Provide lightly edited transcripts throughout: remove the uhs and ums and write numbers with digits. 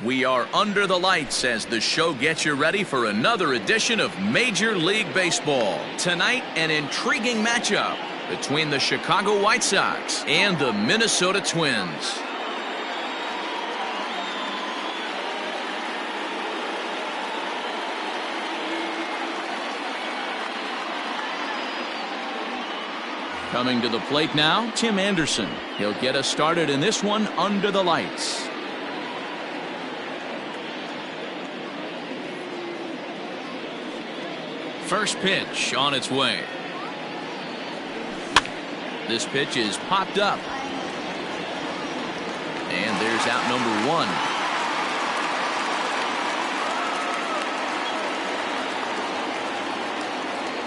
We are under the lights as the show gets you ready for another edition of Major League Baseball. Tonight, an intriguing matchup between the Chicago White Sox and the Minnesota Twins. Coming to the plate now, Tim Anderson. He'll get us started in this one under the lights. First pitch on its way. This pitch is popped up. And there's out number one.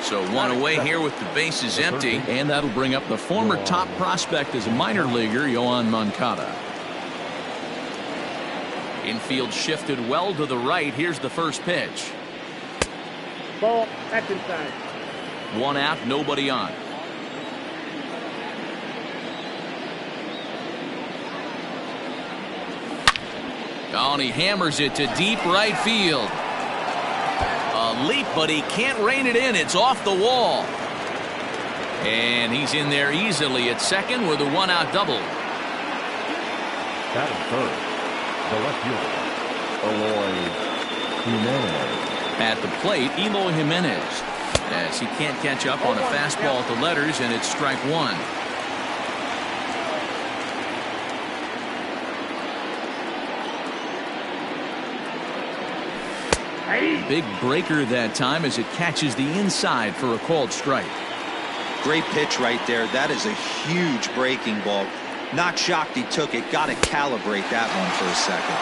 So one away here with the bases empty. And that'll bring up the former top prospect as a minor leaguer, Yoán Moncada. Infield shifted well to the right. Here's the first pitch. Ball, that's inside. One out, nobody on. Oh, and he hammers it to deep right field. A leap, but he can't rein it in. It's off the wall. And he's in there easily at second with a one-out double. Batting third, the left fielder, Eloy Jimenez. At the plate, Eloy Jimenez, as he can't catch up on a fastball at the letters, and it's strike one. Big breaker that time as it catches the inside for a called strike. Great pitch right there. That is a huge breaking ball. Not shocked he took it. Got to calibrate that one for a second.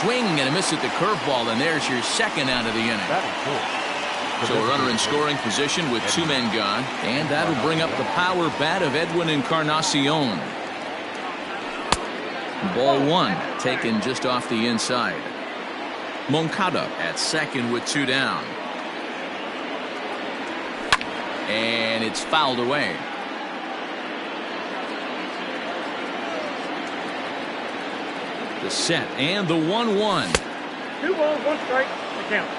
Swing and a miss at the curveball, and there's your second out of the inning. So a runner in scoring position with two men gone, and that'll bring up the power bat of Edwin Encarnacion. Ball one, taken just off the inside. Moncada at second with two down. And it's fouled away. The set and the 1-1. 2 balls, 1 strike, the count.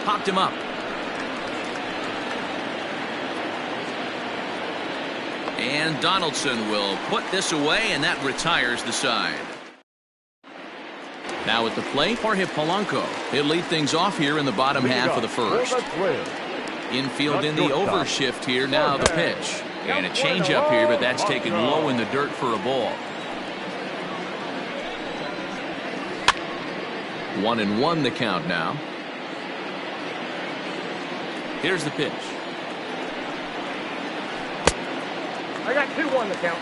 Popped him up. And Donaldson will put this away, and that retires the side. Now at the plate, Jorge Polanco. He'll lead things off here in the bottom half of the first. Infield in the overshift here. Now the pitch. And a changeup here, but that's taken low in the dirt for a ball. 1-1 the count now. Here's the pitch. I got 2-1 the count.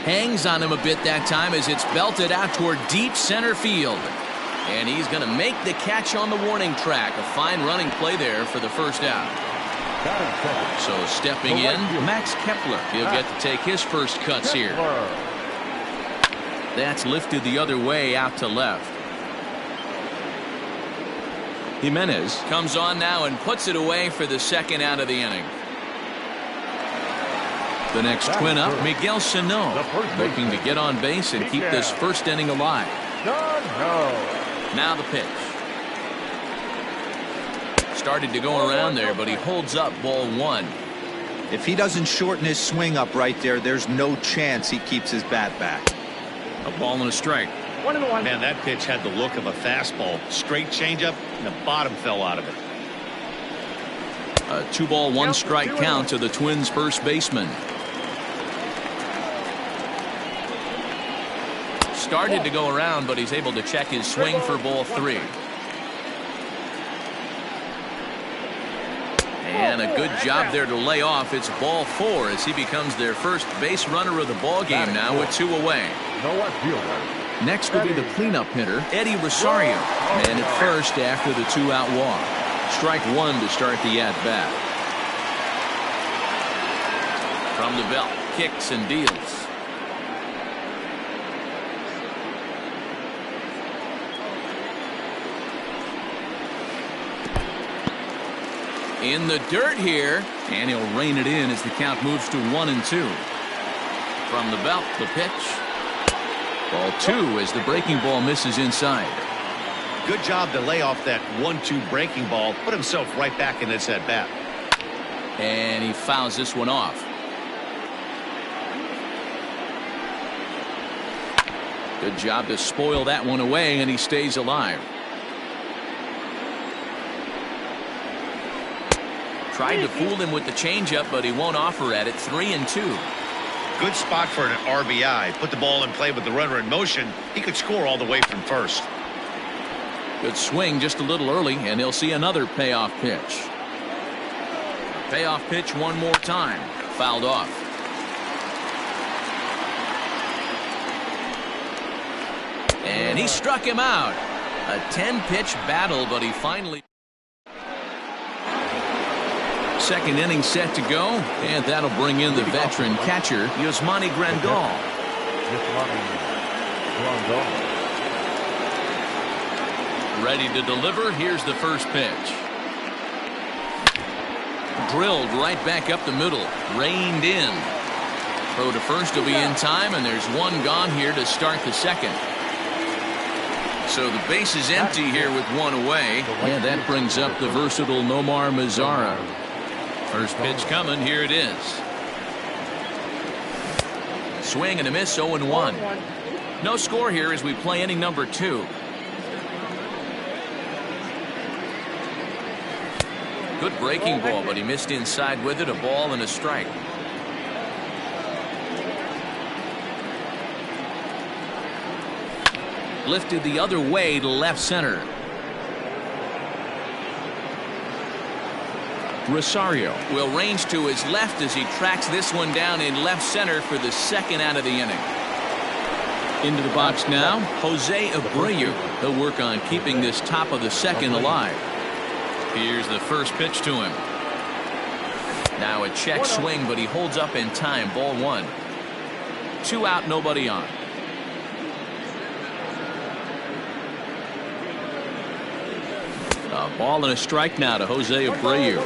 Hangs on him a bit that time as it's belted out toward deep center field. And he's going to make the catch on the warning track. A fine running play there for the first out. So stepping in, Max Kepler. He'll get to take his first cuts here. That's lifted the other way out to left. Jimenez comes on now and puts it away for the second out of the inning. The next twin up, Miguel Sano, looking to get on base and keep this first inning alive. Now the pitch. Started to go around there, but he holds up ball one. If he doesn't shorten his swing up right there, there's no chance he keeps his bat back. A ball and a strike. 1-1. Man, that pitch had the look of a fastball. Straight changeup, and the bottom fell out of it. A 2-ball, 1-strike count to the Twins' first baseman. Started to go around, but he's able to check his swing for ball three. And a good job there to lay off. It's ball four as he becomes their first base runner of the ball game now with two away. Next will be the cleanup hitter, Eddie Rosario. And at first after the 2-out walk. Strike one to start the at-bat. From the belt, kicks and deals. In the dirt here, and he'll rein it in as the count moves to 1-2. From the belt, the pitch. Ball 2 as the breaking ball misses inside. Good job to lay off that 1-2 breaking ball. Put himself right back in this at bat. And he fouls this one off. Good job to spoil that one away, and he stays alive. Tried to fool him with the changeup, but he won't offer at it. 3-2. Good spot for an RBI. Put the ball in play with the runner in motion. He could score all the way from first. Good swing just a little early, and he'll see another payoff pitch. Payoff pitch one more time. Fouled off. And he struck him out. A 10-pitch battle, but he finally... Second inning set to go, and that'll bring in the veteran catcher, Yasmani Grandal. Ready to deliver. Here's the first pitch. Drilled right back up the middle. Reined in. Throw to first will be in time, and there's one gone here to start the second. So the base is empty here with one away, and that brings up the versatile Nomar Mazara. First pitch coming. Here it is. Swing and a miss. 0-1. No score here as we play inning number 2. Good breaking ball, but he missed inside with it. A ball and a strike. Lifted the other way to left center. Rosario will range to his left as he tracks this one down in left center for the second out of the inning. Into the box now, Jose Abreu. He'll work on keeping this top of the second alive. Here's the first pitch to him. Now a check swing, but he holds up in time. Ball 1. 2 out, nobody on. A ball and a strike now to Jose Abreu.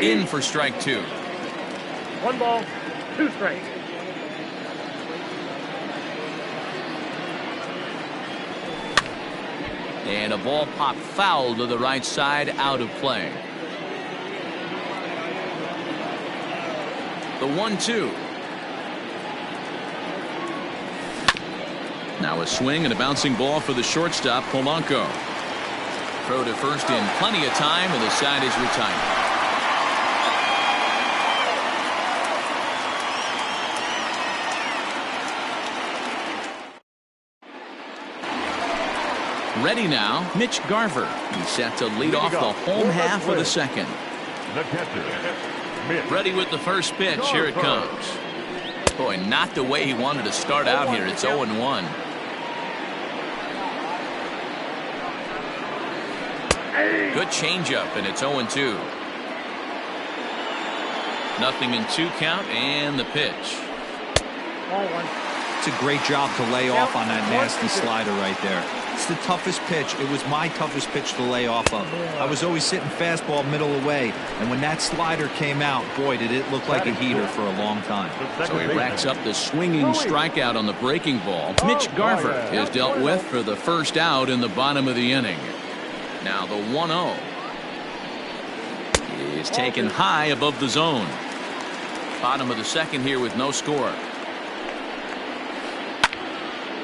In for strike 2. 1 ball, 2 strikes. And a ball popped foul to the right side, out of play. The 1-2. Now a swing and a bouncing ball for the shortstop, Polanco. Throw to first in plenty of time, and the side is retired. Ready now, Mitch Garver. He's set to lead off the home half of the second. Ready with the first pitch. Here it comes. Boy, not the way he wanted to start out here. It's 0-1. Good changeup, and it's 0-2. 0-2 count, and the pitch. It's a great job to lay off on that nasty slider right there. It's the toughest pitch. It was my toughest pitch to lay off of. I was always sitting fastball middle away, and when that slider came out, boy, did it look like a heater for a long time. So he racks up the swinging strikeout on the breaking ball. Mitch Garver is dealt with for the first out in the bottom of the inning. Now the 1-0 is taken high above the zone. Bottom of the second here with no score.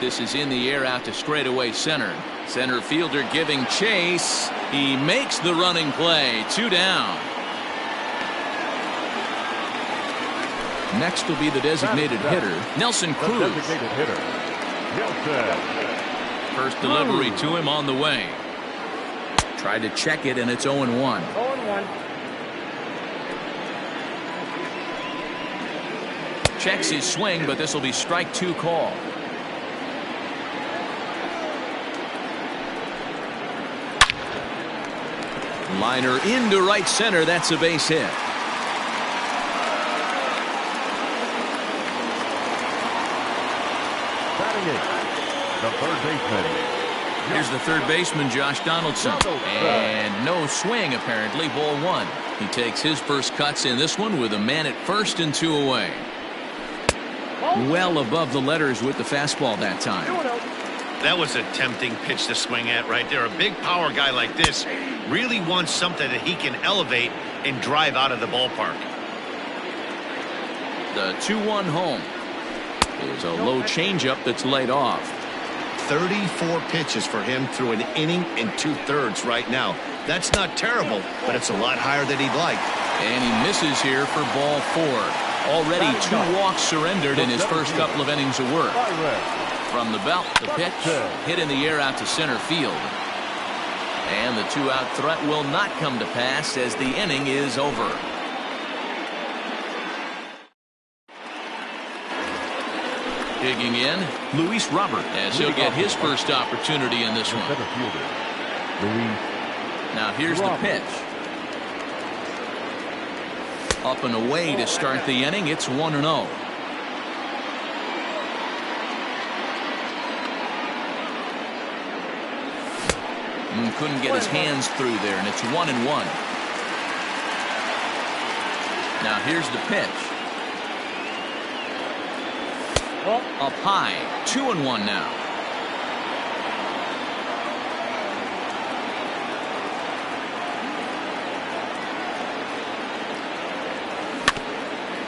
This is in the air out to straightaway center. Center fielder giving chase. He makes the running play. 2 down. Next will be the designated hitter, Nelson Cruz. First delivery to him on the way. Tried to check it, and it's 0-1. 0-1. Checks his swing, but this will be strike 2 call. Liner into right center. That's a base hit. The third baseman. Here's the third baseman, Josh Donaldson. And no swing, apparently. Ball one. He takes his first cuts in this one with a man at first and 2 away. Well above the letters with the fastball that time. That was a tempting pitch to swing at right there. A big power guy like this really wants something that he can elevate and drive out of the ballpark. The 2-1 home is a low changeup that's laid off. 34 pitches for him through an inning and 2/3 right now. That's not terrible, but it's a lot higher than he'd like. And he misses here for ball 4. Already 2 walks surrendered in his first couple of innings of work. From the belt, the pitch hit in the air out to center field. And the 2-out threat will not come to pass as the inning is over. Digging in, Luis Robert, as he'll get his first opportunity in this one. Now here's the pitch. Up and away to start the inning. It's 1-0. Couldn't get his hands through there, and it's 1-1. Now here's the pitch. Up high, 2-1 now.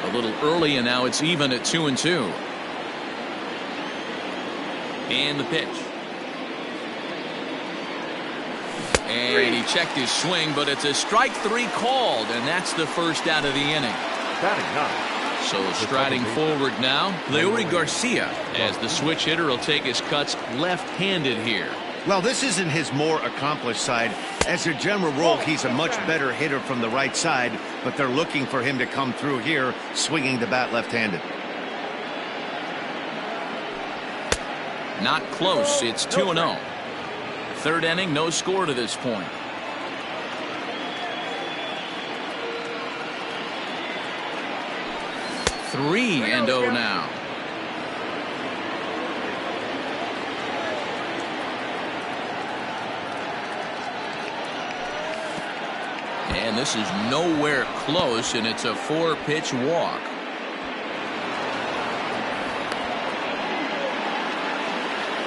A little early, and now it's even at 2-2. And the pitch. And he checked his swing, but it's a strike 3 called, and that's the first out of the inning. So striding forward now, Leury Garcia, as the switch hitter will take his cuts left-handed here. Well, this isn't his more accomplished side. As a general rule, he's a much better hitter from the right side, but they're looking for him to come through here, swinging the bat left-handed. Not close. It's 2-0. Third inning, no score to this point. 3-0 now. And this is nowhere close, and it's a 4-pitch walk.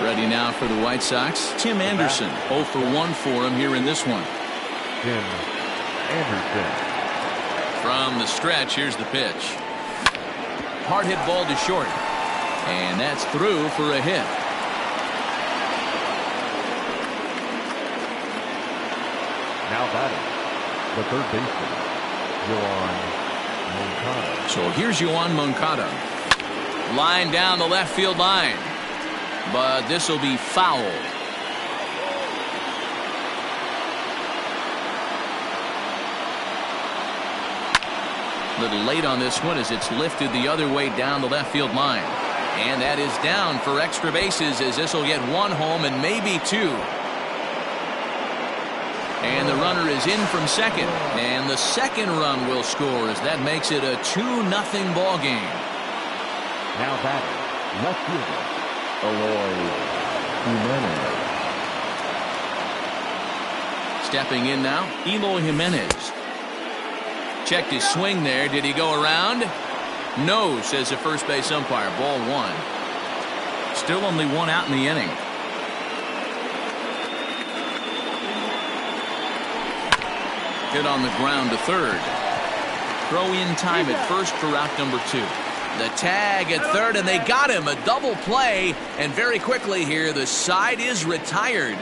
Ready now for the White Sox, Tim Anderson. 0 for 1 for him here in this one. Tim Anderson. From the stretch, here's the pitch. Hard hit ball to short. And that's through for a hit. Now batting, the third baseman, Yoan Moncada. So here's Yoan Moncada. Line down the left field line. But this will be foul. Little late on this one as it's lifted the other way down the left field line. And that is down for extra bases as this will get 1 home and maybe 2. And the runner is in from second. And the second run will score as that makes it a 2-0 ball game. Now batting, left fielder, Eloy Jimenez. Stepping in now, Eloy Jimenez. Checked his swing there. Did he go around? No, says the first base umpire. Ball 1. Still only 1 out in the inning. Hit on the ground to third. Throw in time at first for out number 2. The tag at third, and they got him. A double play, and very quickly here, the side is retired.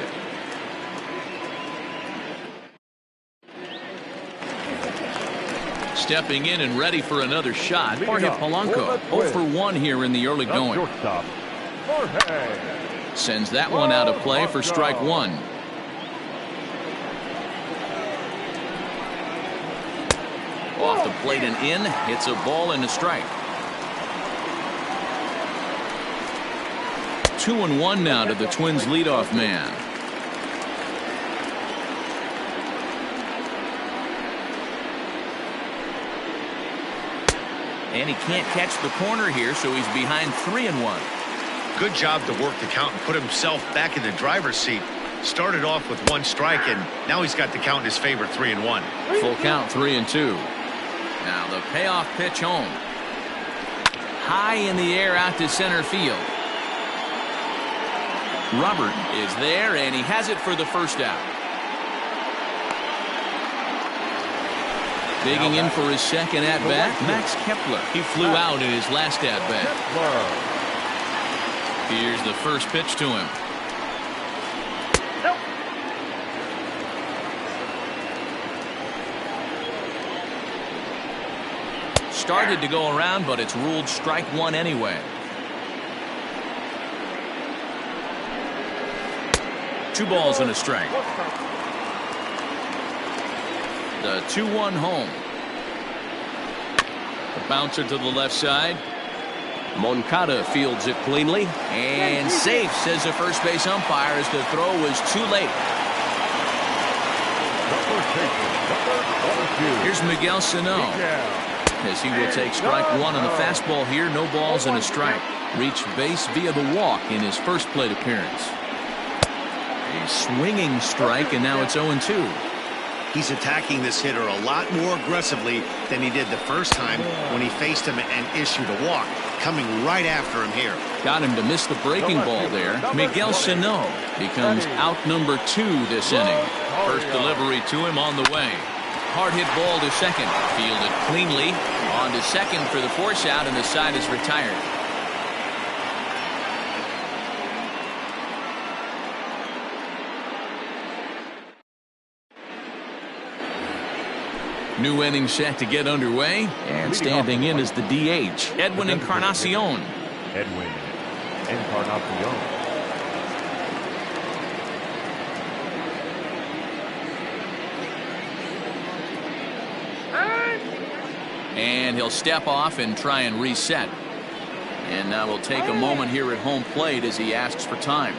Stepping in and ready for another shot, Jorge Polanco. 0 for 1 here in the early going. Sends that one out of play for strike 1. Off the plate and in. It's a ball and a strike. 2-1 now to the Twins leadoff man. And he can't catch the corner here, so he's behind 3-1. Good job to work the count and put himself back in the driver's seat. Started off with 1 strike, and now he's got the count in his favor, 3-1. Full count, 3-2. Now the payoff pitch home. High in the air out to center field. Robert is there, and he has it for the first out. Digging in for his second at-bat, Max Kepler. He flew out in his last at-bat. Here's the first pitch to him. Started to go around, but it's ruled strike 1 anyway. 2 balls and a strike. The 2-1 home. The bouncer to the left side. Moncada fields it cleanly and safe, says the first base umpire, as the throw was too late. Here's Miguel Sano, as he will take strike 1 on the fastball here. No balls and a strike. Reached base via the walk in his first plate appearance. A swinging strike, and now it's 0-2. He's attacking this hitter a lot more aggressively than he did the first time when he faced him and issued a walk. Coming right after him here. Got him to miss the breaking ball there. Miguel Sano becomes out number 2 this inning. First delivery to him on the way. Hard hit ball to second. Fielded cleanly. On to second for the force out, and the side is retired. New inning set to get underway, and standing in is the DH, Edwin Encarnacion. Edwin Encarnacion. And he'll step off and try and reset. And now we'll take a moment here at home plate as he asks for time.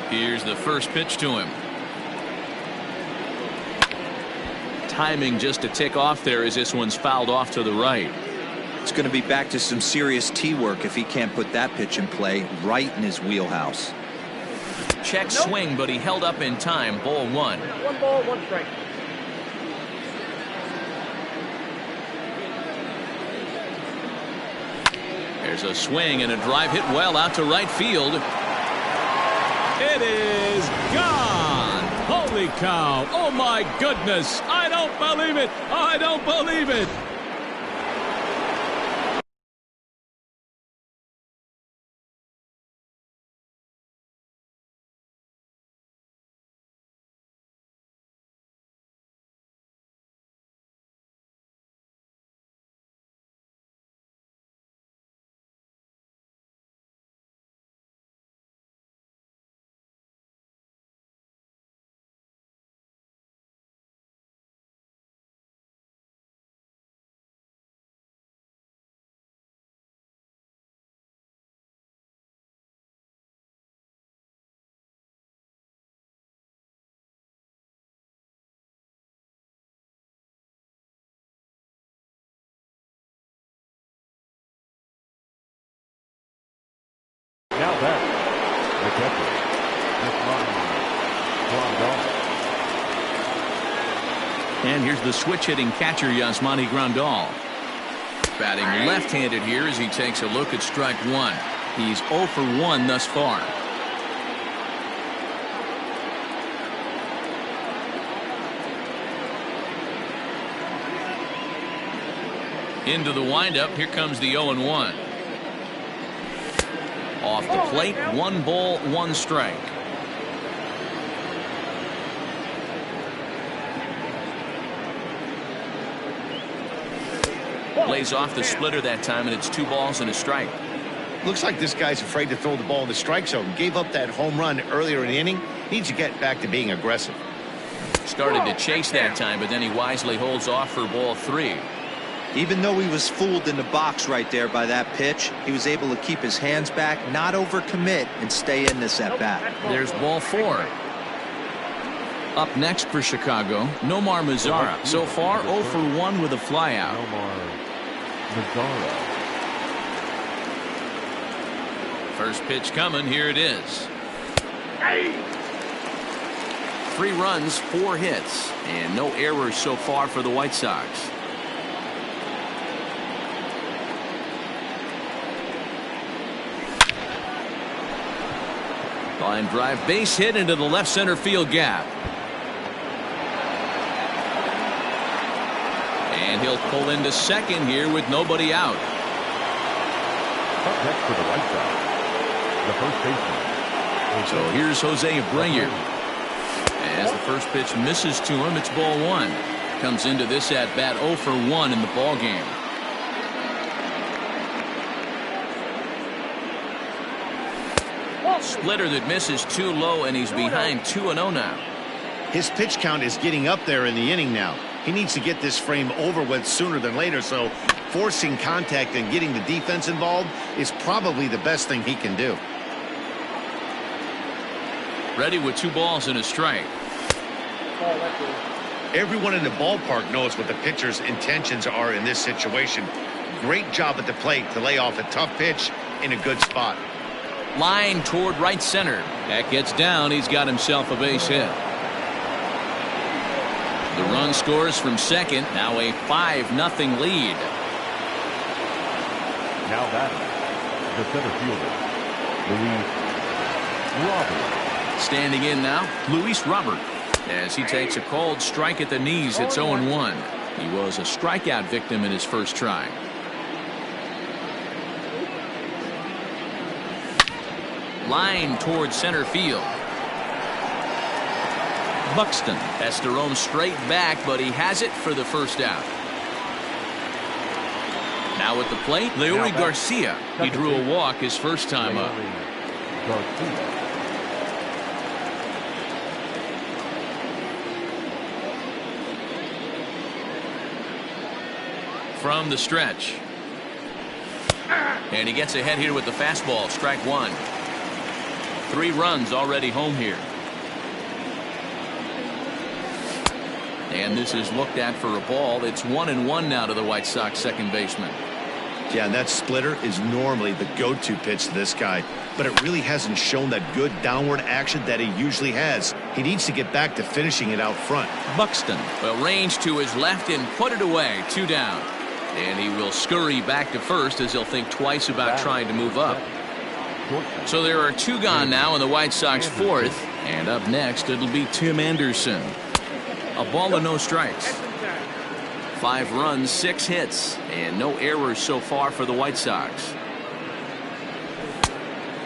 Here's the first pitch to him. Timing just to tick off there as this one's fouled off to the right. It's going to be back to some serious tee work if he can't put that pitch in play right in his wheelhouse. Check swing, but he held up in time. Ball 1. 1 ball, 1 strike. There's a swing and a drive hit well out to right field. It is gone. Holy cow. Oh, my goodness. I don't believe it. I don't believe it. Now back, the catcher, And here's the switch-hitting catcher, Yasmani Grandal. Batting left-handed here as he takes a look at strike 1. He's 0 for 1 thus far. Into the windup. Here comes the 0-1. Off the plate, 1 ball, 1 strike. Lays off the splitter that time, and it's 2 balls and a strike. Looks like this guy's afraid to throw the ball in the strike zone. Gave up that home run earlier in the inning. Needs to get back to being aggressive. Started to chase that time, but then he wisely holds off for ball 3. Even though he was fooled in the box right there by that pitch, he was able to keep his hands back, not overcommit, and stay in this at bat. There's ball 4. Up next for Chicago, Nomar Mazara. So far, 0 for 1 with a flyout. Mazzara. First pitch coming. Here it is. 3 runs, 4 hits, and no errors so far for the White Sox. Line drive, base hit into the left center field gap. And he'll pull into second here with nobody out. Up next for the White Sox, the first baseman. So here's Jose Abreu. As the first pitch misses to him, it's ball 1. Comes into this at bat 0 for 1 in the ball game. Splitter that misses too low, and he's behind 2-0 now. His pitch count is getting up there in the inning now. He needs to get this frame over with sooner than later, so forcing contact and getting the defense involved is probably the best thing he can do. Ready with 2 balls and a strike. Everyone in the ballpark knows what the pitcher's intentions are in this situation. Great job at the plate to lay off a tough pitch in a good spot. Line toward right center. That gets down. He's got himself a base hit. The run scores from second. Now a 5-0 lead. Now batting, the center fielder, Luis Robert. Standing in now, Luis Robert. As he takes a called strike at the knees, it's 0-1. He was a strikeout victim in his first try. Line towards center field. Buxton has to roam straight back, but he has it for the first out. Now at the plate, Leury Garcia. He drew a walk his first time up. Garcia. From the stretch. And he gets ahead here with the fastball. Strike 1. 3 runs already home here. And this is looked at for a ball. It's 1-1 now to the White Sox second baseman. Yeah, and that splitter is normally the go-to pitch to this guy, but it really hasn't shown that good downward action that he usually has. He needs to get back to finishing it out front. Buxton will range to his left and put it away. 2 down. And he will scurry back to first as he'll think twice about trying to move up. So there are 2 gone now in the White Sox fourth. And up next, it'll be Tim Anderson. A ball and no strikes. 5 runs, 6 hits, and no errors so far for the White Sox.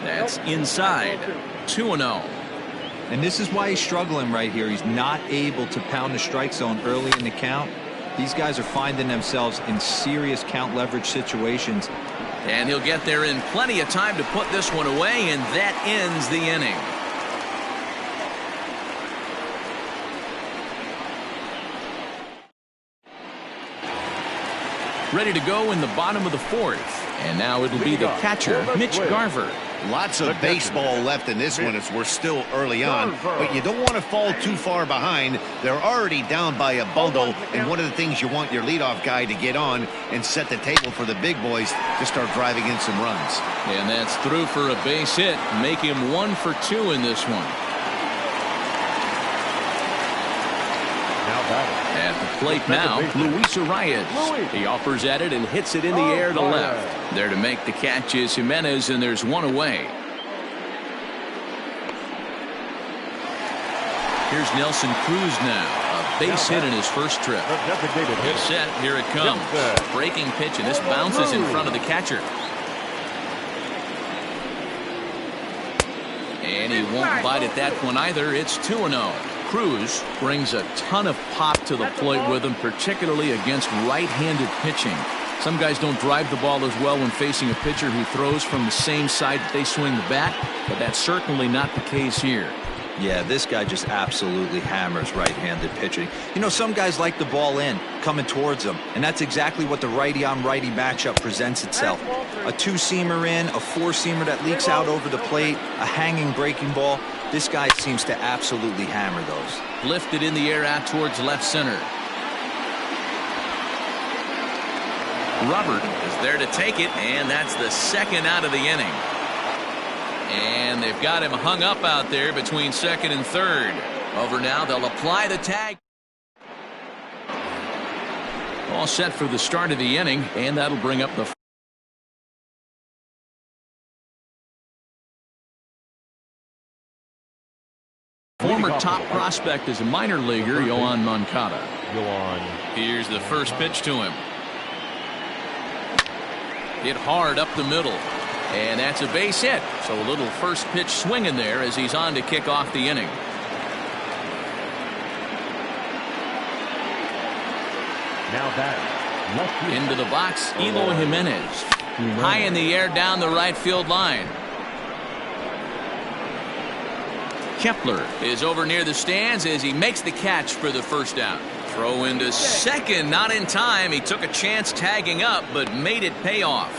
That's inside. 2-0. And this is why he's struggling right here. He's not able to pound the strike zone early in the count. These guys are finding themselves in serious count leverage situations. And he'll get there in plenty of time to put this one away, and that ends the inning. Ready to go in the bottom of the 4th. And now it'll be the catcher, Mitch Garver. Lots of baseball left in this one as we're still early on, but you don't want to fall too far behind. They're already down by a bundle, and one of the things you want your leadoff guy to get on and set the table for the big boys to start driving in some runs. And that's through for a base hit. Make him 1 for 2 in this one. Now batting. At the plate now, Luis Arias. He offers at it and hits it in the air to left. There to make the catch is Jimenez, and there's 1 away. Here's Nelson Cruz now. A base hit in his first trip. He's set. Here it comes. Breaking pitch, and this bounces in front of the catcher. And he won't bite at that one either. It's 2-0. Cruz brings a ton of pop to the plate with him, particularly against right-handed pitching. Some guys don't drive the ball as well when facing a pitcher who throws from the same side that they swing the bat, but that's certainly not the case here. Yeah, this guy just absolutely hammers right-handed pitching. You know, some guys like the ball in, coming towards them, and that's exactly what the righty-on-righty matchup presents itself. A 2-seamer in, a 4-seamer that leaks out over the plate, a hanging breaking ball. This guy seems to absolutely hammer those. Lifted in the air out towards left center. Robert is there to take it, and that's the second out of the inning. And they've got him hung up out there between second and third. Over now, they'll apply the tag. All set for the start of the inning, and that'll bring up the former top prospect as a minor leaguer, Yohan Moncada. Here's the first pitch to him. Hit hard up the middle. And that's a base hit. So a little first pitch swing in there as he's on to kick off the inning. Now that into the box, Eloy Jimenez. High in the air down the right field line. Kepler is over near the stands as he makes the catch for the first out. Throw into second, not in time. He took a chance tagging up, but made it pay off.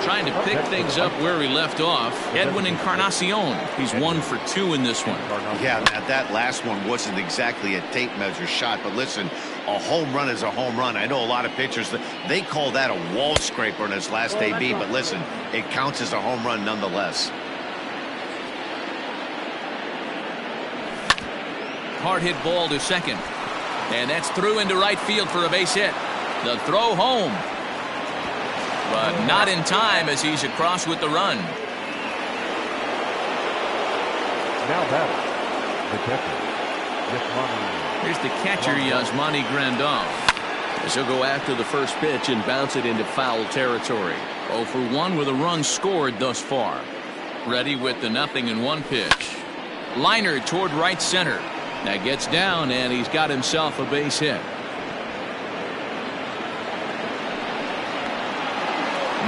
Trying to pick things up where he left off. Edwin Encarnacion. He's 1 for 2 in this one. Yeah, Matt, that last one wasn't exactly a tape measure shot, but listen, a home run is a home run. I know a lot of pitchers, they call that a wall scraper in his last AB, but listen, it counts as a home run nonetheless. Hard hit ball to second. And that's through into right field for a base hit. The throw home. But not in time as he's across with the run. Now batting, the catcher. Here's the catcher, Yasmani Grandal. As he'll go after the first pitch and bounce it into foul territory. 0 for 1 with a run scored thus far. Ready with the 0-1 pitch. Liner toward right center. That gets down, and he's got himself a base hit.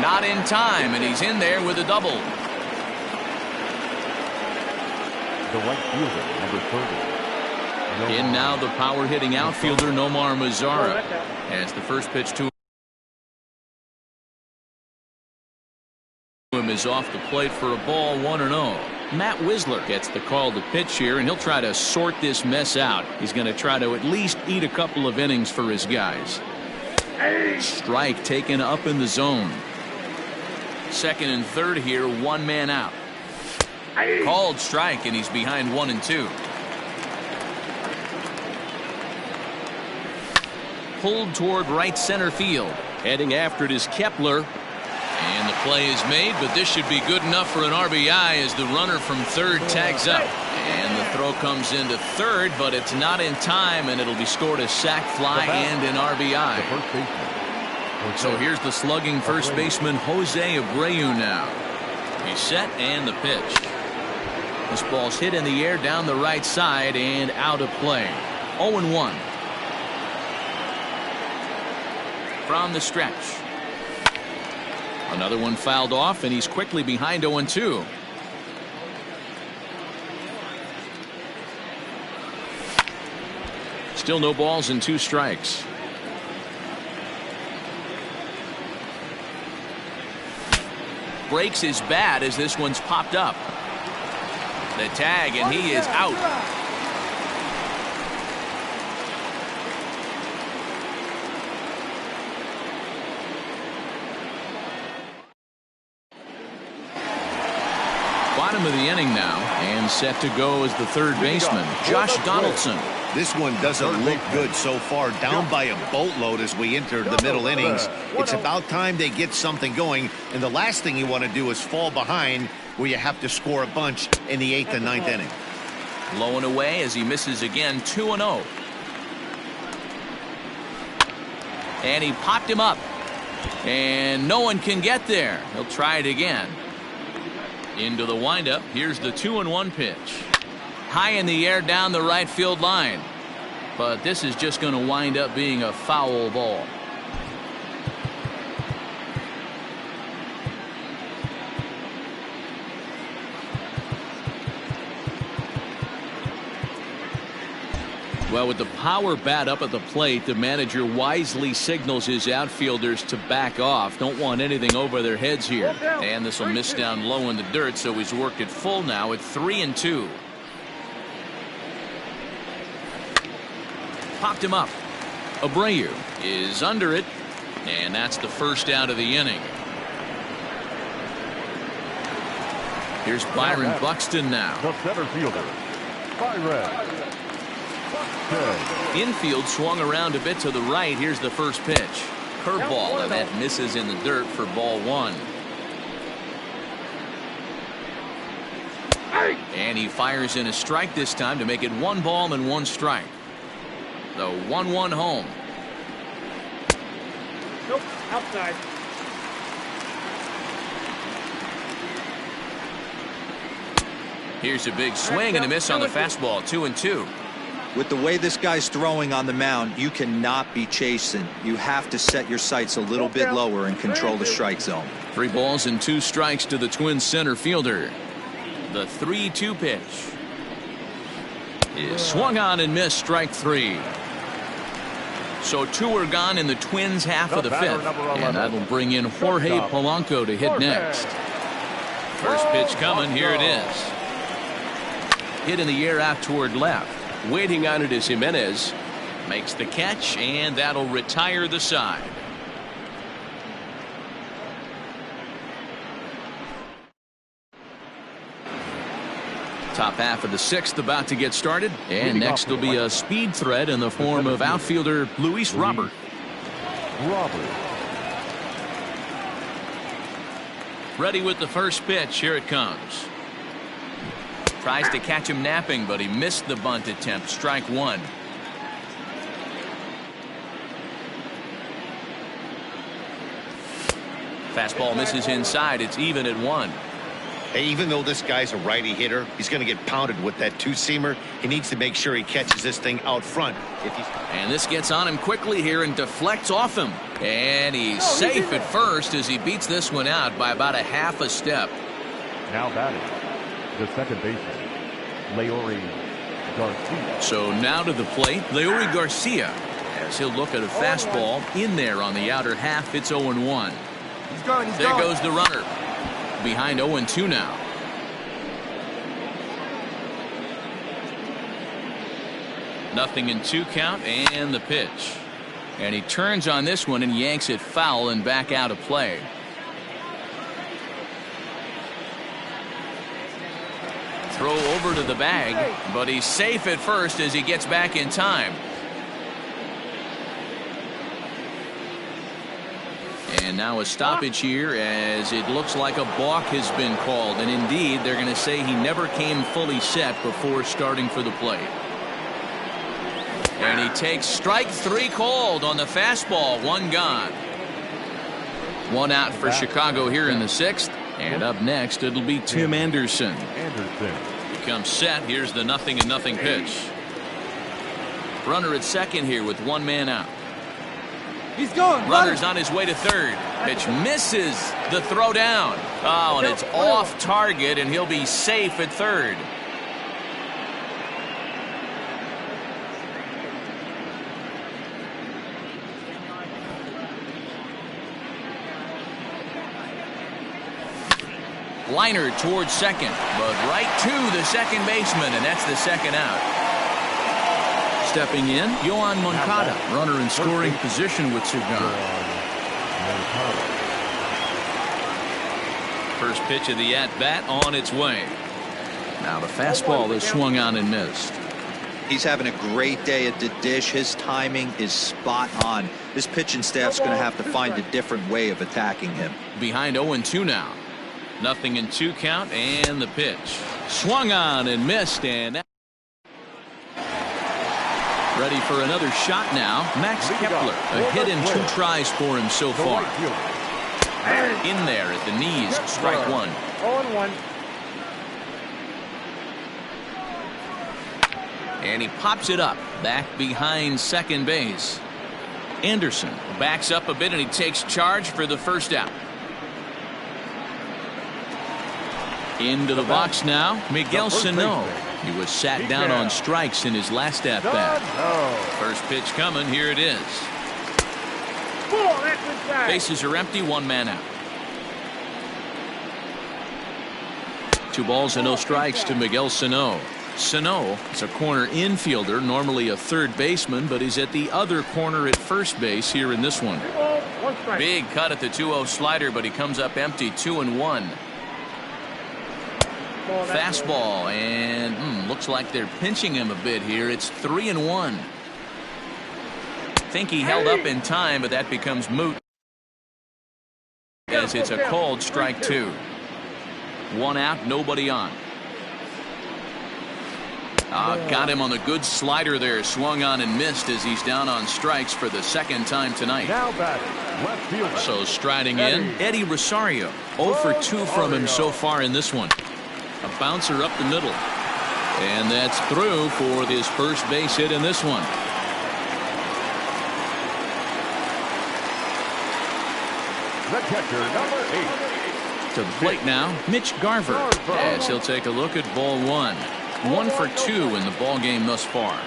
Not in time, and he's in there with a double. The right fielder, number 30. In now the power hitting outfielder Nomar Mazara. As the first pitch to him is off the plate for a ball, 1-0. Matt Wisler gets the call to pitch here, and he'll try to sort this mess out. He's going to try to at least eat a couple of innings for his guys. Strike taken up in the zone. Second and third here, 1 man out. Called strike, and he's behind 1 and 2. Pulled toward right center field. Heading after it is Kepler. And the play is made, but this should be good enough for an RBI as the runner from third tags up. And the throw comes into third, but it's not in time, and it'll be scored a sac fly and an RBI. So here's the slugging first baseman Jose Abreu now. He's set and the pitch. This ball's hit in the air down the right side and out of play. 0-1. From the stretch. Another one fouled off, and he's quickly behind 0-2. Still no balls and 2 strikes. Breaks his bat as this one's popped up. The tag, and he is out. Bottom of the inning now, and set to go as the third baseman, Josh Donaldson. This one doesn't look good so far. Down by a boatload as we enter the middle innings. It's about time they get something going, and the last thing you want to do is fall behind where you have to score a bunch in the 8th and 9th inning. Low and away as he misses again, 2-0. And he popped him up. And no one can get there. He'll try it again. Into the windup. Here's the 2-1 pitch. High in the air down the right field line. But this is just going to wind up being a foul ball. Well, with the power bat up at the plate, the manager wisely signals his outfielders to back off. Don't want anything over their heads here. And this will miss down low in the dirt, so he's worked it full now at 3-2. Popped him up. Abreu is under it. And that's the first out of the inning. Here's Byron Buxton now. The center fielder, Byron. Infield swung around a bit to the right. Here's the first pitch. Curveball, and that misses in the dirt for ball one. And he fires in a strike this time to make it 1 ball and 1 strike. The 1-1 home. Nope, outside. Here's a big swing and a miss on the fastball. 2-2. With the way this guy's throwing on the mound, you cannot be chasing. You have to set your sights a little bit lower and control the strike zone. 3 balls and 2 strikes to the Twins center fielder. The 3-2 pitch is swung on and missed. Strike 3. So 2 are gone in the Twins half of the 5th, and that'll bring in Jorge Polanco to hit next. First pitch coming. Here it is. Hit in the air out toward left. Waiting on it is Jimenez. Makes the catch, and that'll retire the side. Top half of the 6th about to get started, and next will be a speed threat in the form of outfielder Luis Robert. Ready with the first pitch. Here it comes. Tries to catch him napping, but he missed the bunt attempt. Strike 1. Fastball misses inside. It's even at 1. Hey, even though this guy's a righty hitter, he's going to get pounded with that 2-seamer. He needs to make sure he catches this thing out front. And this gets on him quickly here and deflects off him. And he's safe at first as he beats this one out by about a half a step. Now batting, the second baseman, Leury Garcia. So now to the plate, Leury Garcia, as he'll look at a fastball in there on the outer half. It's 0-1. There goes the runner. Behind 0-2 now. Nothing in 2 count, and the pitch. And he turns on this one and yanks it foul and back out of play. Throw over to the bag, but he's safe at first as he gets back in time. And now a stoppage here as it looks like a balk has been called. And indeed, they're going to say he never came fully set before starting for the plate. And he takes strike 3 called on the fastball. 1 gone. 1 out for Chicago here in the 6th. And up next, it'll be Tim Anderson. He comes set. Here's the 0-0 pitch. Runner at second here with 1 man out. He's going. Runner's on his way to third. Pitch misses the throw down. Oh, and it's off target, and he'll be safe at third. Liner towards second, but right to the second baseman, and that's the second out. Stepping in, Yohan Moncada, runner in scoring position with Cigar. First pitch of the at-bat on its way. Now the fastball is swung on and missed. He's having a great day at the dish. His timing is spot on. This pitching staff's going to have to find a different way of attacking him. Behind 0-2 now. 0-2 count, and the pitch. Swung on and missed, and that ready for another shot now. Max Kepler, a hit in 2 tries for him so far. In there at the knees, strike 1. 0-1. And he pops it up back behind second base. Anderson backs up a bit and he takes charge for the first out. Into the box now, Miguel Sano. He was sat down on strikes in his last at-bat. First pitch coming. Here it is. Bases are empty. 1 man out. 2 balls and no strikes to Miguel Sano. Sano is a corner infielder, normally a third baseman, but he's at the other corner at first base here in this one. One strike. Big cut at the 2-0 slider, but he comes up empty, 2-1. Fastball, and looks like they're pinching him a bit here. It's 3-1. Think he held up in time, but that becomes moot as it's a called strike 2. 1 out, nobody on. Got him on the good slider there. Swung on and missed as he's down on strikes for the second time tonight. Now batting, left fielder. So striding in, Eddie Rosario. 0 for 2 from him so far in this one. A bouncer up the middle. And that's through for his first base hit in this one. The catcher, number 8. To the plate now, Mitch Garver, as he'll take a look at ball 1. 1 for 2 in the ball game thus far.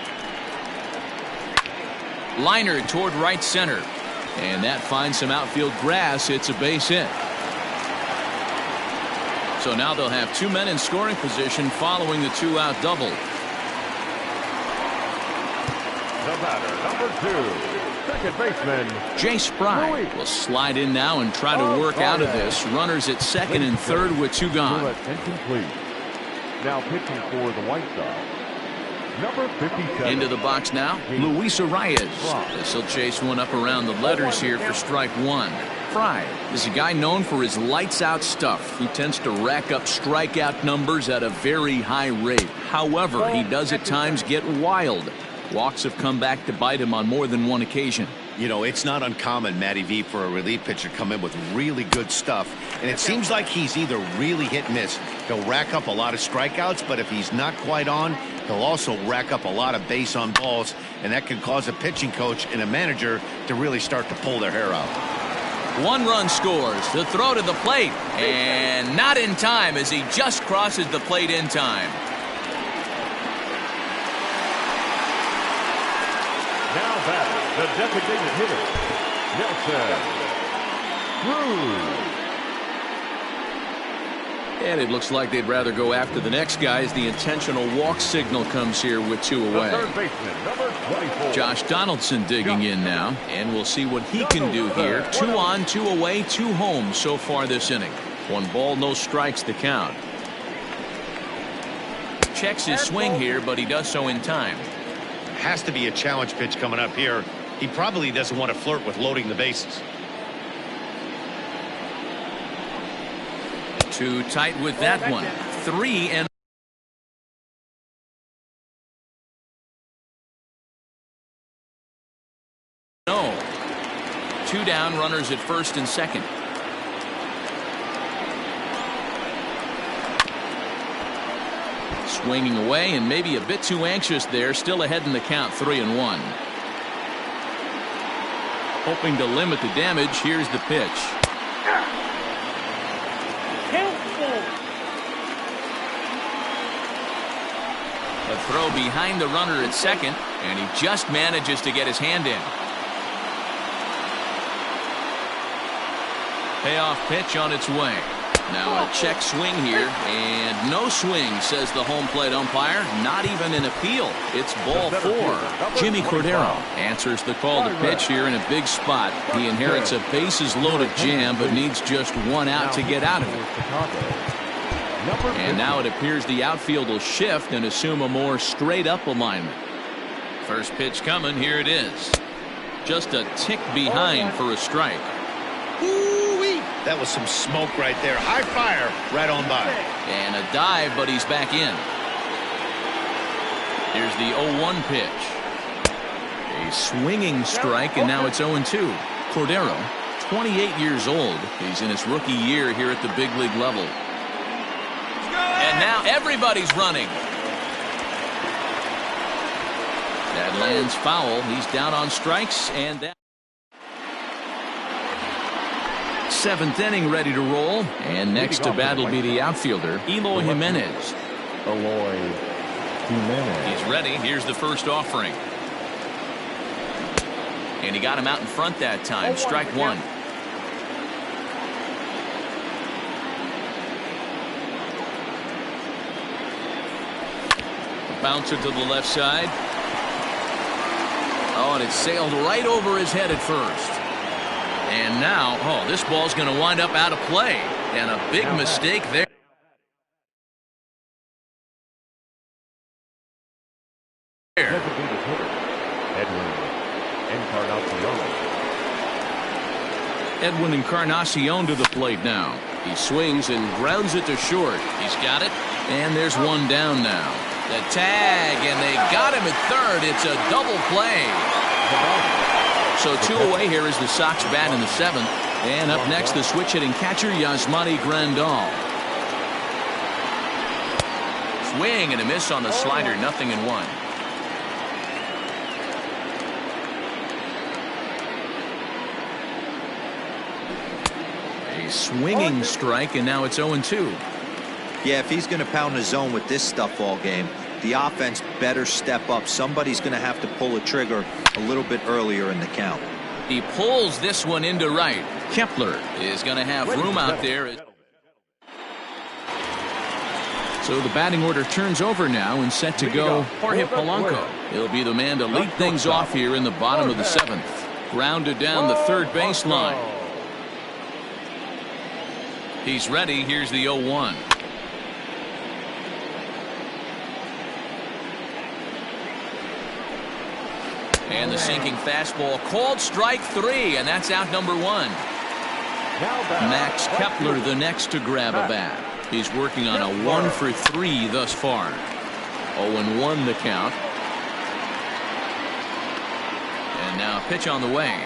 Liner toward right center, and that finds some outfield grass. It's a base hit. So now they'll have 2 men in scoring position following the 2-out double. The batter, number 2, second baseman Jay Spry will slide in now and try to work out of this. Runners at second and third with 2 gone. Incomplete. Now pitching for the White Sox, number 57. Into the box now, Luis Arias. As he'll chase one up around the letters here for strike 1. Fry is a guy known for his lights-out stuff. He tends to rack up strikeout numbers at a very high rate. However, he does at times get wild. Walks have come back to bite him on more than one occasion. You know, it's not uncommon, Matty V, for a relief pitcher to come in with really good stuff. And it seems like he's either really hit and miss. He'll rack up a lot of strikeouts, but if he's not quite on, he'll also rack up a lot of base on balls. And that can cause a pitching coach and a manager to really start to pull their hair out. 1 run scores. The throw to the plate. And not in time as he just crosses the plate in time. Now batting, the designated hitter, Nelson Cruz. And it looks like they'd rather go after the next guy as the intentional walk signal comes here with 2 away. The third baseman, number 24. Josh Donaldson digging in now, and we'll see what he can do here. 2 on, 2 away, 2 home so far this inning. 1 ball, no strikes to count. Checks his swing here, but he does so in time. Has to be a challenge pitch coming up here. He probably doesn't want to flirt with loading the bases. Too tight with that one. 3 and no. 2 down, runners at first and second. Swinging away and maybe a bit too anxious there. Still ahead in the count, 3-1. Hoping to limit the damage. Here's the pitch. A throw behind the runner at second, and he just manages to get his hand in. Payoff pitch on its way. Now a check swing here, and no swing, says the home plate umpire. Not even an appeal. It's ball 4. Jimmy Cordero answers the call to pitch here in a big spot. He inherits a bases-loaded jam, but needs just 1 out to get out of it. And now it appears the outfield will shift and assume a more straight-up alignment. First pitch coming. Here it is. Just a tick behind for a strike. Ooh-wee. That was some smoke right there. High fire right on by. And a dive, but he's back in. Here's the 0-1 pitch. A swinging strike, and now it's 0-2. Cordero, 28 years old. He's in his rookie year here at the big league level. And now everybody's running. That lands foul. He's down on strikes, and that 7th inning ready to roll. And next to bat will be the outfielder, Eloy Jimenez. He's ready. Here's the first offering. And he got him out in front that time. Strike 1. Bouncer to the left side. Oh, and it sailed right over his head at first. And now, oh, this ball's going to wind up out of play. And a big mistake there. Edwin Encarnacion to the plate now. He swings and grounds it to short. He's got it. And there's one down now. The tag, and they got him at third. It's a double play. So 2 away here as the Sox bat in the 7th. And up next, the switch-hitting catcher, Yasmani Grandal. Swing and a miss on the slider, 0-1. A swinging strike, and now it's 0-2. Yeah, if he's going to pound the zone with this stuff all game, the offense better step up. Somebody's going to have to pull a trigger a little bit earlier in the count. He pulls this one into right. Kepler is going to have room out there. So the batting order turns over now and set to go Jorge Polanco. He'll be the man to lead things off here in the bottom of the 7th. Grounded down the third baseline. He's ready. Here's the 0-1. And the sinking fastball called strike 3, and that's out number 1. Max Kepler the next to grab a bat. He's working on a 1 for 3 thus far. 0-1 the count. And now a pitch on the way.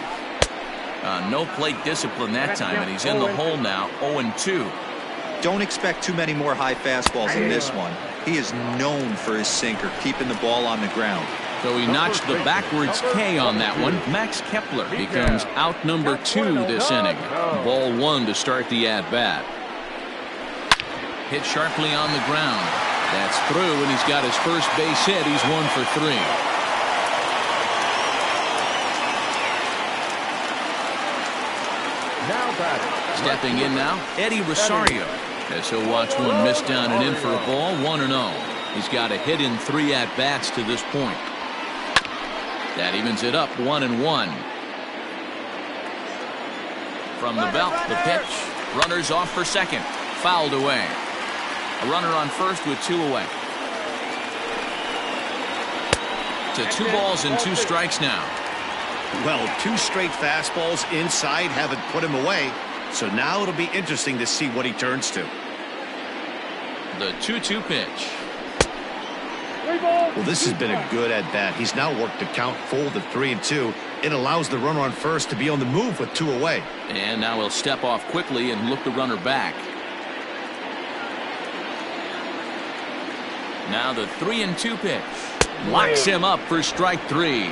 No plate discipline that time, and he's in the hole now. 0-2. Don't expect too many more high fastballs in this one. He is known for his sinker, keeping the ball on the ground. So he notched the backwards K on that one. Max Kepler becomes out number 2 this inning. Ball 1 to start the at-bat. Hit sharply on the ground. That's through, and he's got his first base hit. He's 1 for 3. Stepping in now, Eddie Rosario, as he'll watch one miss down and in for a ball. 1-0. He's got a hit in 3 at-bats to this point. That evens it up, 1-1. From the belt, the pitch. Runners off for second. Fouled away. A runner on first with 2 away. To 2 balls and 2 strikes now. Well, 2 straight fastballs inside haven't put him away. So now it'll be interesting to see what he turns to. The 2-2 pitch. Well, this has been a good at-bat. He's now worked the count full to 3-2. It allows the runner on first to be on the move with 2 away. And now he'll step off quickly and look the runner back. Now the 3-2 pitch. Locks him up for strike 3.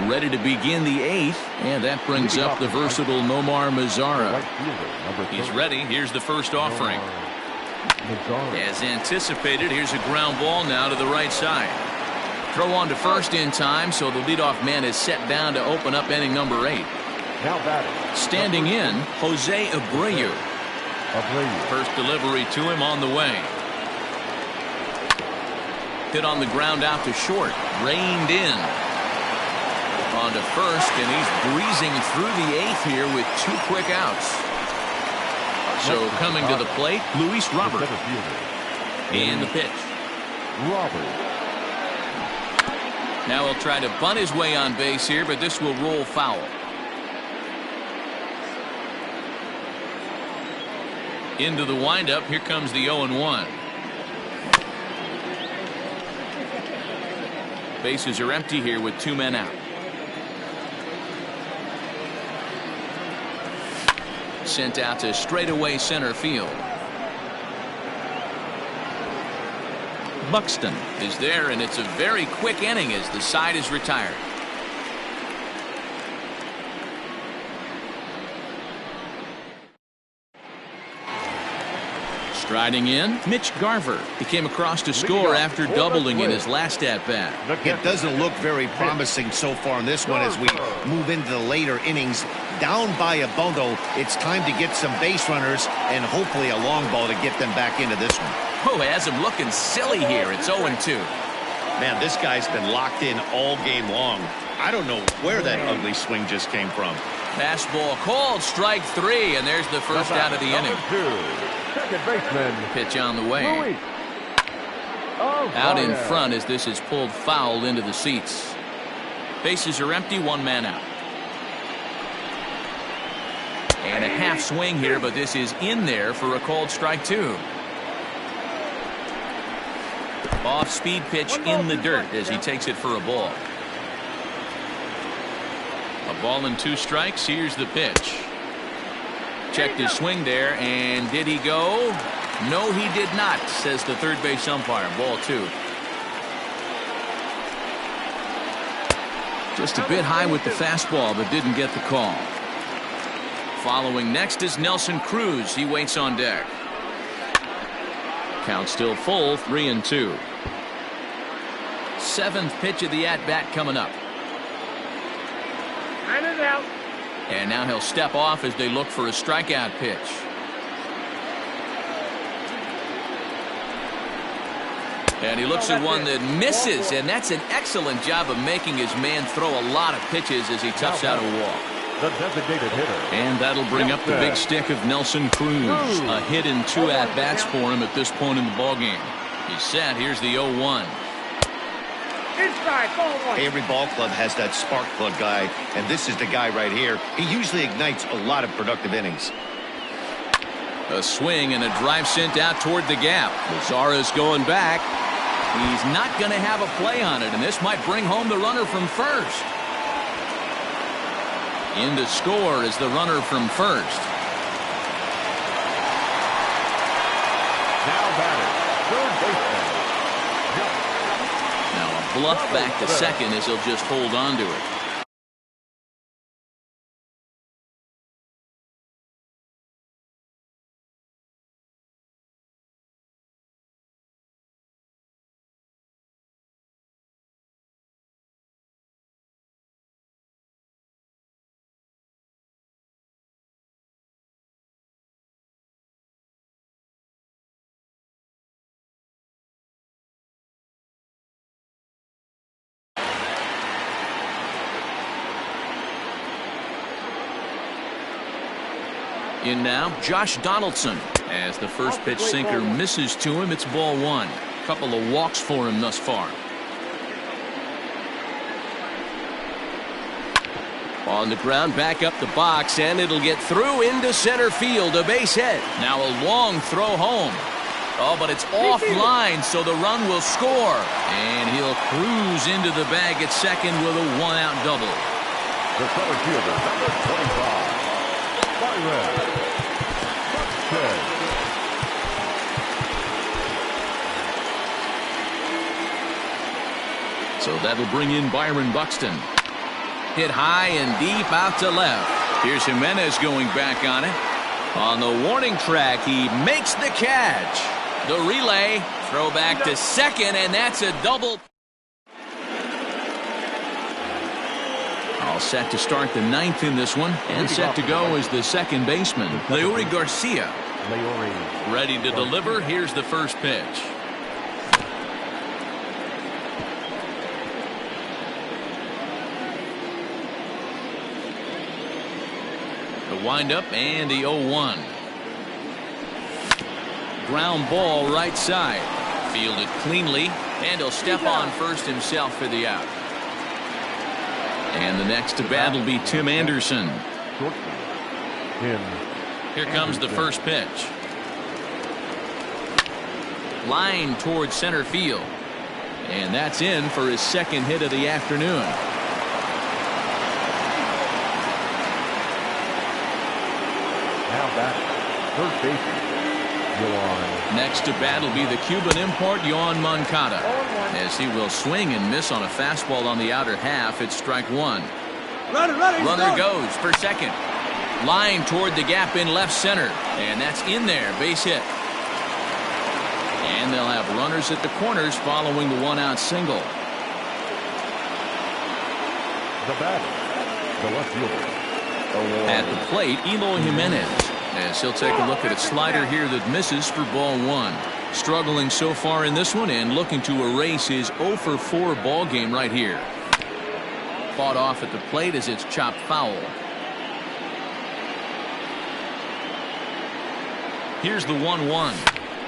Ready to begin the 8th, and that brings up the versatile Nomar Mazara. He's ready. Here's the first offering. As anticipated, here's a ground ball now to the right side. Throw on to first in time, so the leadoff man is set down to open up inning number 8. Standing in, Jose Abreu. First delivery to him on the way. Hit on the ground out to short. Reined in. On to first, and he's breezing through the 8th here with 2 quick outs. So coming to the plate, Luis Robert. And the pitch. Now he'll try to bunt his way on base here, but this will roll foul. Into the windup, here comes the 0-1. Bases are empty here with 2 men out. Sent out to straightaway center field. Buxton is there, and it's a very quick inning as the side is retired. Striding in, Mitch Garver. He came across to score after doubling in his last at-bat. It doesn't look very promising so far in this one as we move into the later innings. Down by a bundle, it's time to get some base runners and hopefully a long ball to get them back into this one. Oh, has him looking silly here. It's 0-2. Man, this guy's been locked in all game long. I don't know where that ugly swing just came from. Fastball called, strike 3, and there's the first out of the inning. Second baseman. Pitch on the way. Out in front as this is pulled foul into the seats. Bases are empty, one man out. And a half swing here, but this is in there for a called strike 2. Off-speed pitch in the dirt as he takes it for a ball. A ball and 2 strikes. Here's the pitch. Checked his swing there, and did he go? No, he did not, says the third base umpire. Ball 2. Just a bit high with the fastball, but didn't get the call. Following next is Nelson Cruz. He waits on deck. Count still full, 3-2. 7th pitch of the at-bat coming up. And now he'll step off as they look for a strikeout pitch. And he looks at one that misses, and that's an excellent job of making his man throw a lot of pitches as he toughs out a walk. The designated hitter. And that'll bring up the big stick of Nelson Cruz. A hit in 2 at-bats for him at this point in the ballgame. He's set. Here's the 0-1. Every ball club has that spark plug guy, and this is the guy right here. He usually ignites a lot of productive innings. A swing and a drive sent out toward the gap. Lazara's going back. He's not going to have a play on it, and this might bring home the runner from first. In to score is the runner from first. Now batting, third baseman. Now a bluff back to second as he'll just hold on to it. In now, Josh Donaldson. As the first pitch sinker misses to him, it's ball 1. Couple of walks for him thus far. On the ground, back up the box, and it'll get through into center field. A base hit. Now a long throw home. Oh, but it's offline, so the run will score. And he'll cruise into the bag at second with a 1-out double. The center fielder, number 25. Byron. So that'll bring in Byron Buxton. Hit high and deep out to left. Here's Jimenez going back on it. On the warning track, he makes the catch. The relay, throw back to second, and that's a double. All set to start the 9th in this one, and set to go is the second baseman, Leury Garcia. Ready to deliver. Here's the first pitch. The windup and the 0-1. Ground ball right side. Fielded cleanly, and he'll step on first himself for the out. And the next to bat will be Tim Anderson. Here comes the first pitch. Line towards center field. And that's in for his second hit of the afternoon. Now back, third baseman. Next to bat will be the Cuban import, Yoan Moncada. As he will swing and miss on a fastball on the outer half, it's strike 1. Runner goes for second. Line toward the gap in left center. And that's in there, base hit. And they'll have runners at the corners following the 1-out single. The batter, the left fielder. At the plate, Eloy Jimenez. As he'll take a look at a slider here that misses for ball 1. Struggling so far in this one and looking to erase his 0 for 4 ball game right here. Fought off at the plate as it's chopped foul. Here's the 1-1.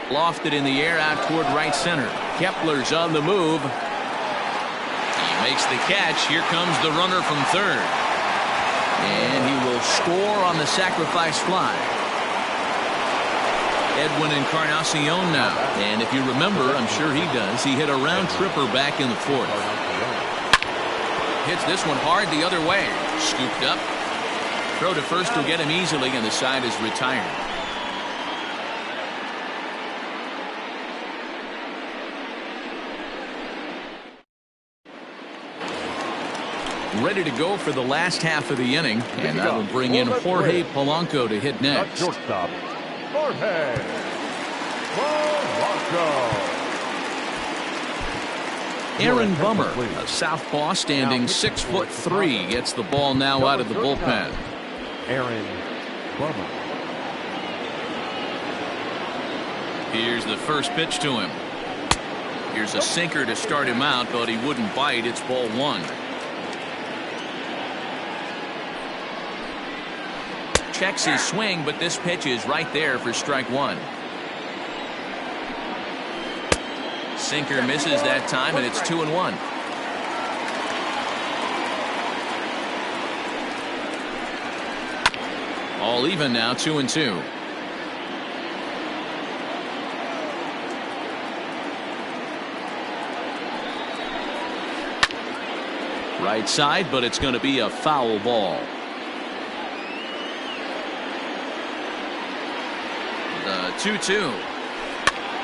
Lofted in the air out toward right center. Kepler's on the move. He makes the catch. Here comes the runner from third. And he will score on the sacrifice fly. Edwin Encarnacion now. And if you remember, I'm sure he does, he hit a round tripper back in the fourth. Hits this one hard the other way. Scooped up. Throw to first will get him easily, and the side is retired. Ready to go for the last half of the inning, and that will bring in Jorge Polanco to hit next. Shortstop, Jorge Polanco. Aaron Bummer, a southpaw standing 6'3", gets the ball now out of the bullpen. Aaron Bummer. Here's the first pitch to him. Here's a sinker to start him out, but he wouldn't bite. It's ball 1. Checks his swing, but this pitch is right there for strike 1. Sinker misses that time, and it's 2-1. All even now, 2-2. Right side, but it's going to be a foul ball. The 2-2.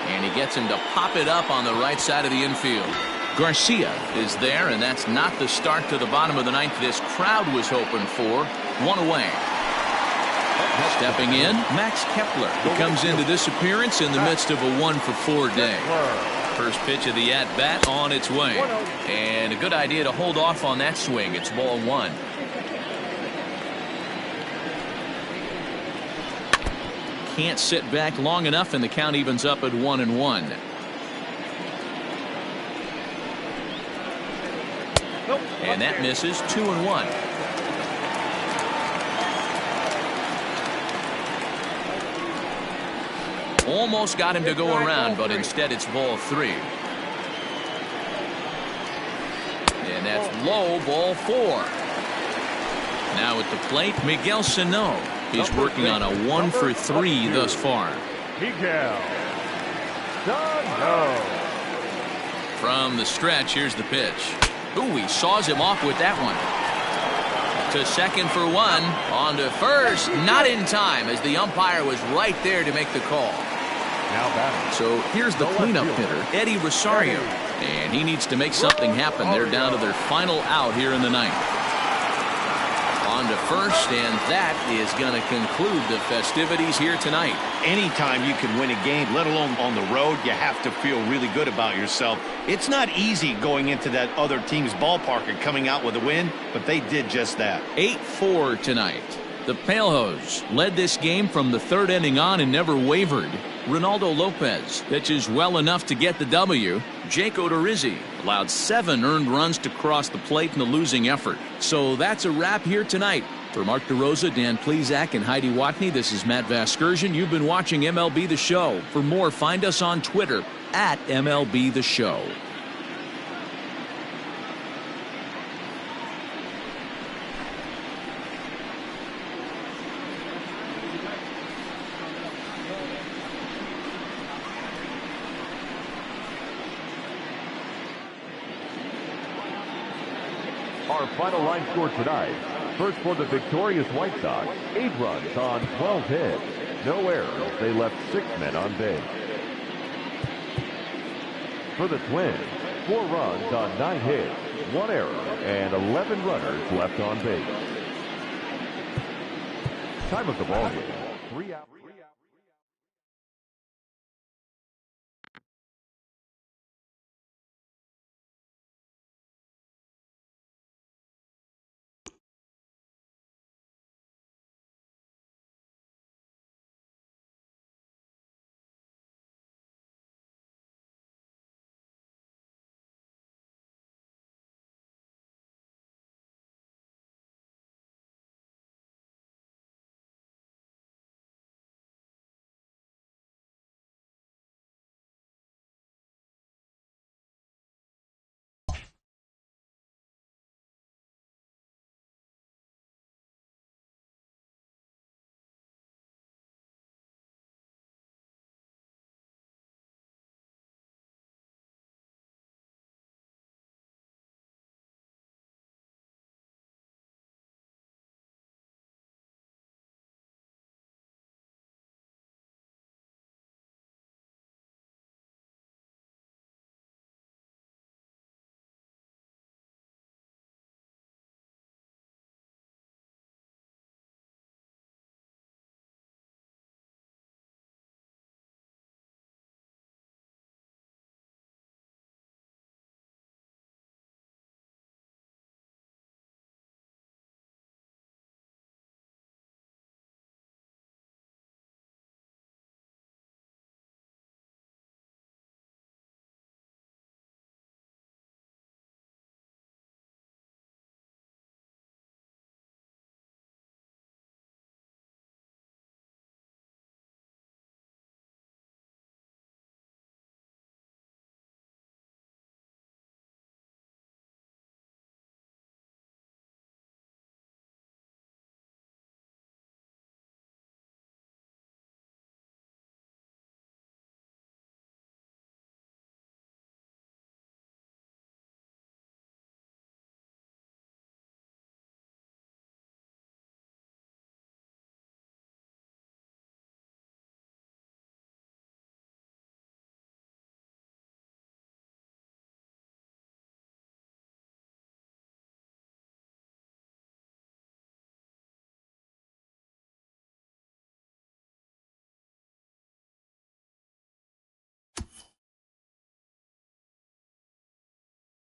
And he gets him to pop it up on the right side of the infield. Garcia is there, and that's not the start to the bottom of the ninth this crowd was hoping for. 1 away. Stepping in, Max Kepler, who comes into this appearance in the midst of a 1 for 4 day. First pitch of the at-bat on its way. And a good idea to hold off on that swing. It's ball 1. Can't sit back long enough, and the count evens up at 1-1. And that misses. 2-1. Almost got him to go around, but instead it's ball 3. And that's low, ball 4. Now at the plate, Miguel Sano. He's working on a 1 for 3 thus far. Miguel Sano. From the stretch, here's the pitch. Ooh, he saws him off with that one. To second for 1. On to first. Not in time, as the umpire was right there to make the call. So here's the cleanup hitter, Eddie Rosario. And he needs to make something happen. They're down to their final out here in the ninth. On to first, and that is going to conclude the festivities here tonight. Anytime you can win a game, let alone on the road, you have to feel really good about yourself. It's not easy going into that other team's ballpark and coming out with a win, but they did just that. 8-4 tonight. The Palehose led this game from the third inning on and never wavered. Ronaldo Lopez pitches well enough to get the W. Jake Odorizzi allowed 7 earned runs to cross the plate in the losing effort. So that's a wrap here tonight. For Mark DeRosa, Dan Plezak, and Heidi Watney, this is Matt Vasgersian. You've been watching MLB The Show. For more, find us on Twitter at MLB The Show. Our final line score tonight. First for the victorious White Sox, 8 runs on 12 hits. No errors. They left 6 men on base. For the Twins, 4 runs on 9 hits, 1 error, and 11 runners left on base. Time of the ball game, 3 hours.